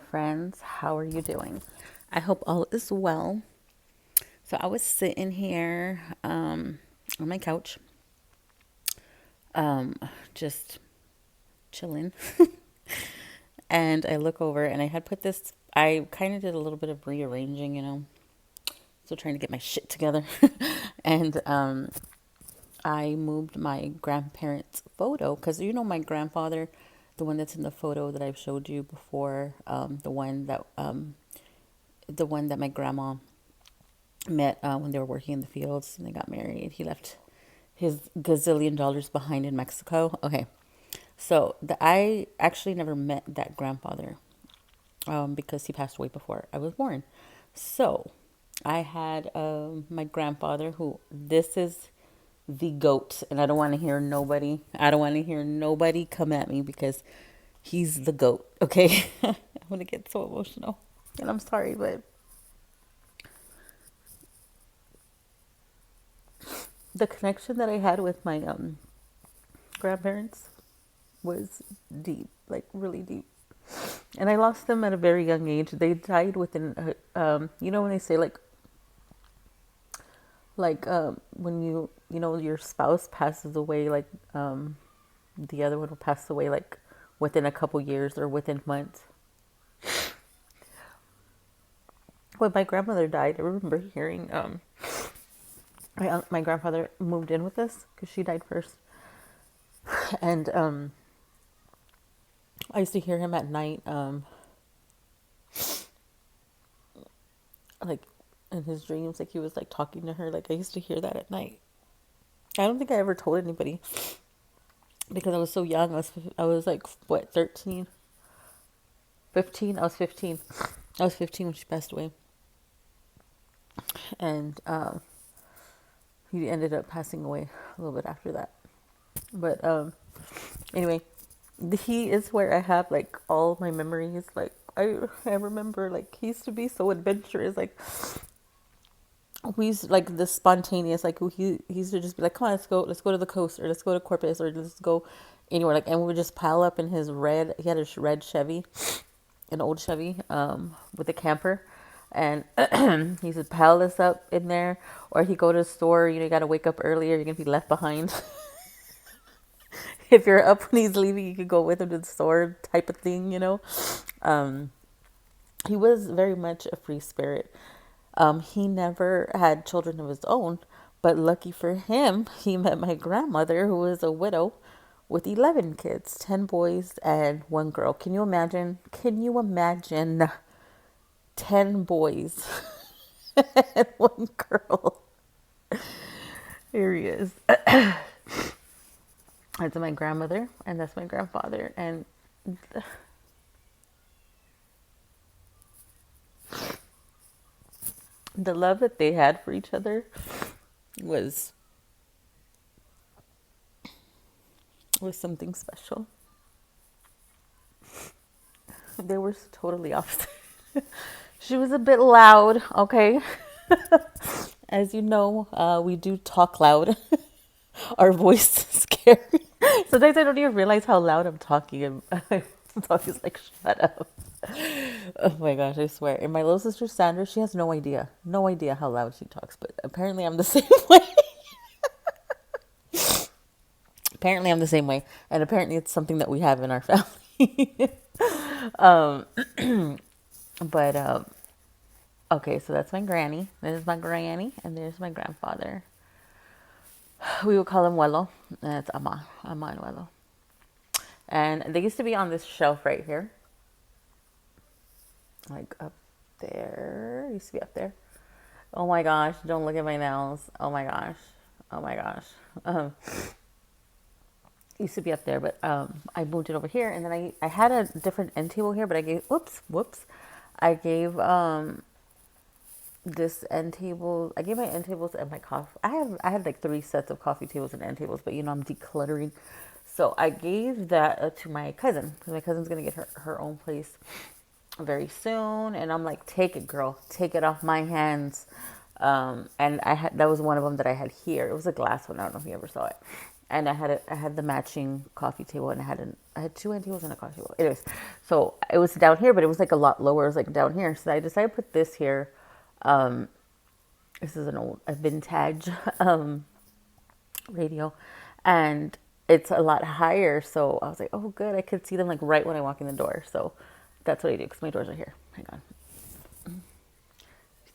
friends. How are you doing? I hope all is well. So I was sitting here on my couch, um, just chilling, and I look over and I had put this. I kind of did a little bit of rearranging, still trying to get my shit together, and I moved my grandparents' photo because my grandfather, the one that's in the photo that I've showed you before, the one that my grandma met when they were working in the fields and they got married. He left his gazillion dollars behind in Mexico. Okay, so I actually never met that grandfather because he passed away before I was born. So I had my grandfather, who this is the goat, and I don't want to hear nobody. I don't want to hear nobody come at me because he's the goat. Okay, I'm gonna get so emotional, and I'm sorry, but the connection that I had with my grandparents was deep, like really deep. And I lost them at a very young age. They died within, when they say when your spouse passes away, the other one will pass away like within a couple years or within months. When my grandmother died, I remember hearing my grandfather moved in with us because she died first, and I used to hear him at night, like in his dreams, like he was like talking to her. Like I used to hear that at night. I don't think I ever told anybody because I was so young. I was like what, 13, 15. I was 15. I was 15 when she passed away, and he ended up passing away a little bit after that. But anyway, he is where I have like all my memories. Like I remember like he used to be so adventurous. Like we used like the spontaneous. Like he used to just be like, come on, let's go to the coast, or let's go to Corpus, or let's go anywhere. Like, and we would just pile up in his red. He had a red Chevy, an old Chevy, with a camper. And he used to pile us up in there, or he'd go to the store. You got to wake up earlier. You're gonna be left behind. If you're up when he's leaving, you could go with him to the store, type of thing. Um, he was very much a free spirit. He never had children of his own, but lucky for him, he met my grandmother, who was a widow with 11 kids, 10 boys and one girl. Can you imagine? Can you imagine 10 boys and one girl? Here he is. That's my grandmother, and that's my grandfather. And the love that they had for each other was was something special. They were totally opposite. She was a bit loud, okay? As you know, we do talk loud. Our voice is scary. Sometimes I don't even realize how loud I'm talking. And I'm always like, shut up. Oh my gosh, I swear. And my little sister Sandra, she has no idea. No idea how loud she talks. But apparently I'm the same way. Apparently I'm the same way. And apparently it's something that we have in our family. um, but okay, so that's my granny. There's my granny, and there's my grandfather. We would call him Wello. And it's Ama and Wello. And they used to be on this shelf right here, like up there. Used to be up there. Oh my gosh! Don't look at my nails. Oh my gosh! Oh my gosh! Used to be up there, but I moved it over here, and then I had a different end table here, but I gave whoops, I gave this end table. I gave my end tables and my coffee. I had like 3 sets of coffee tables and end tables, but I'm decluttering, so I gave that to my cousin, because my cousin's gonna get her own place very soon, and I'm like, take it, girl, take it off my hands. And that was one of them that I had here. It was a glass one. I don't know if you ever saw it. and I had the matching coffee table, and I had two end tables and a coffee table. Anyways, so it was down here, but it was like a lot lower. It was like down here, so I decided to put this here. Um, this is a vintage radio, and it's a lot higher. So I was like, oh, good, I could see them like right when I walk in the door. So that's what I do because my doors are here. Hang on,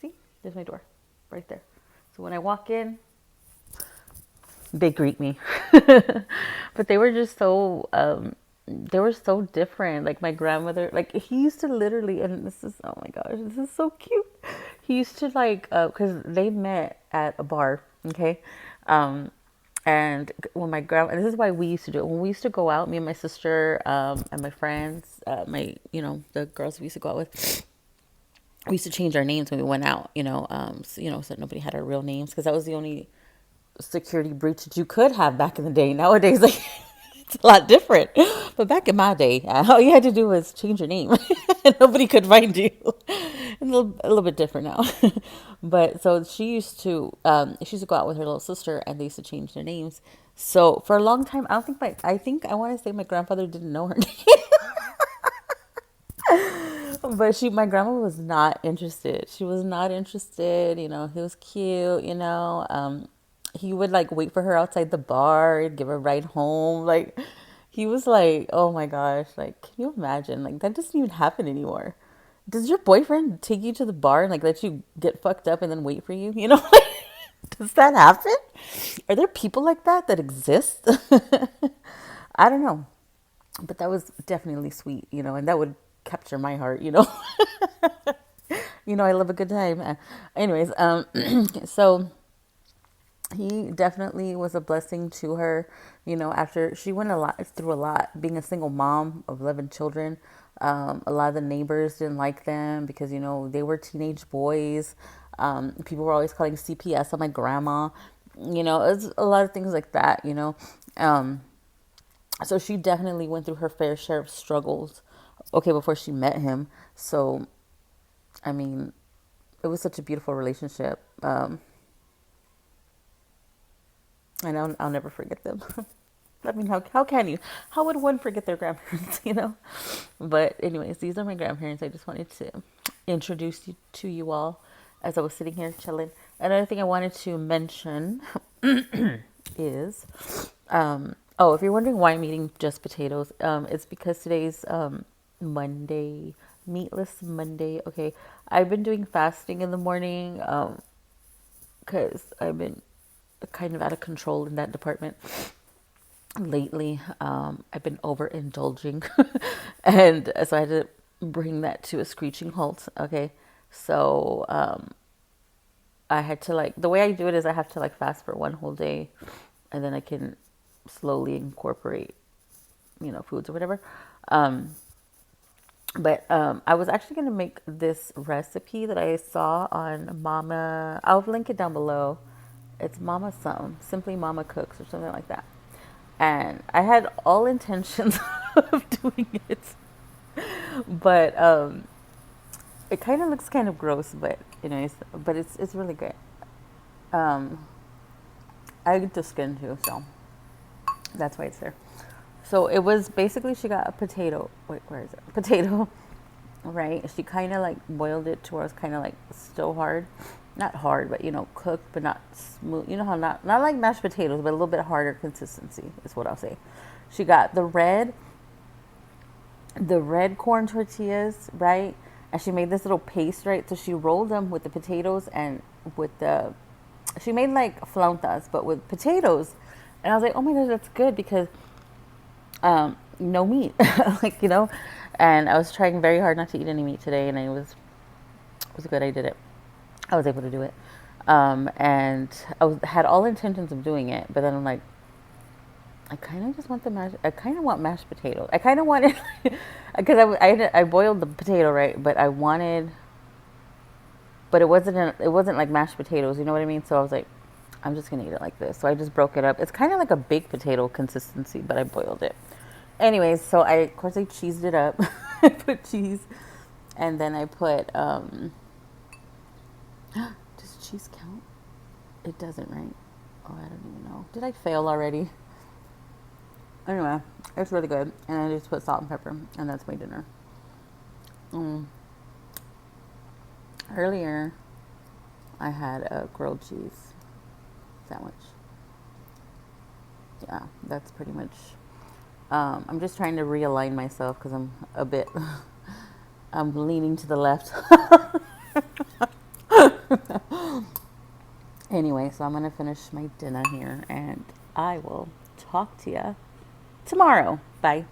see, there's my door, right there. So when I walk in, they greet me. But they were just so they were so different. Like my grandmother, like he used to literally, and this is, oh my gosh, this is so cute. He used to like, because they met at a bar, okay, and when my grandma, this is why we used to do it. When we used to go out, me and my sister, and my friends, my, the girls we used to go out with, we used to change our names when we went out, so nobody had our real names, because that was the only security breach that you could have back in the day. Nowadays, like, it's a lot different. But back in my day, all you had to do was change your name, and nobody could find you. A little bit different now. But so she used to go out with her little sister, and they used to change their names. So for a long time, I want to say my grandfather didn't know her name. But my grandma was not interested. She was not interested. He was cute. He would like wait for her outside the bar and give her a ride home. Like, he was like, oh my gosh, like, can you imagine? Like, that doesn't even happen anymore. Does your boyfriend take you to the bar and like let you get fucked up and then wait for you? Does that happen? Are there people like that exist? I don't know, but that was definitely sweet, and that would capture my heart. I love a good time. Anyways, so he definitely was a blessing to her, after she went through a lot, being a single mom of 11 children. A lot of the neighbors didn't like them because, they were teenage boys. People were always calling CPS on my grandma. It's a lot of things like that. So she definitely went through her fair share of struggles, okay, before she met him. So, I mean, it was such a beautiful relationship. And I'll never forget them. I mean, how can you? How would one forget their grandparents, But anyways, these are my grandparents. I just wanted to introduce you to you all as I was sitting here chilling. Another thing I wanted to mention is, if you're wondering why I'm eating just potatoes, it's because today's Monday, meatless Monday. Okay, I've been doing fasting in the morning because I've been kind of out of control in that department lately. I've been overindulging, and so I had to bring that to a screeching halt. Okay, so I had to, like, the way I do it is I have to like fast for one whole day, and then I can slowly incorporate, foods or whatever. But I was actually going to make this recipe that I saw on Mama. I'll link it down below. It's Mama something, Simply Mama Cooks or something like that. And I had all intentions of doing it, but it kind of looks kind of gross. But but it's really good. Um, I eat the skin too, so that's why it's there. So it was basically, she got a potato. Wait, where is it? Potato, right? She kind of like boiled it to where it's kind of like still hard, not hard, but cooked, but not smooth. You know how not like mashed potatoes, but a little bit harder consistency is what I'll say. She got the red corn tortillas, right? And she made this little paste, right? So she rolled them with the potatoes and with she made like flautas, but with potatoes. And I was like, oh my gosh, that's good because no meat, like, and I was trying very hard not to eat any meat today, and it was good. I did it. I was able to do it. And had all intentions of doing it, but then I'm like, I kind of just want I kind of want mashed potatoes. I kind of wanted, because I boiled the potato, right, but it wasn't like mashed potatoes, you know what I mean? So I was like, I'm just gonna eat it like this. So I just broke it up. It's kind of like a baked potato consistency, but I boiled it. Anyways, so of course I cheesed it up. I put cheese, and then I put does cheese count? It doesn't, right? Oh, I don't even know. Did I fail already? Anyway, it's really good. And I just put salt and pepper, and that's my dinner. Mm. Earlier, I had a grilled cheese sandwich. Yeah, that's pretty much. I'm just trying to realign myself because I'm a bit. I'm leaning to the left. Anyway, so I'm gonna finish my dinner here, and I will talk to you tomorrow. Bye.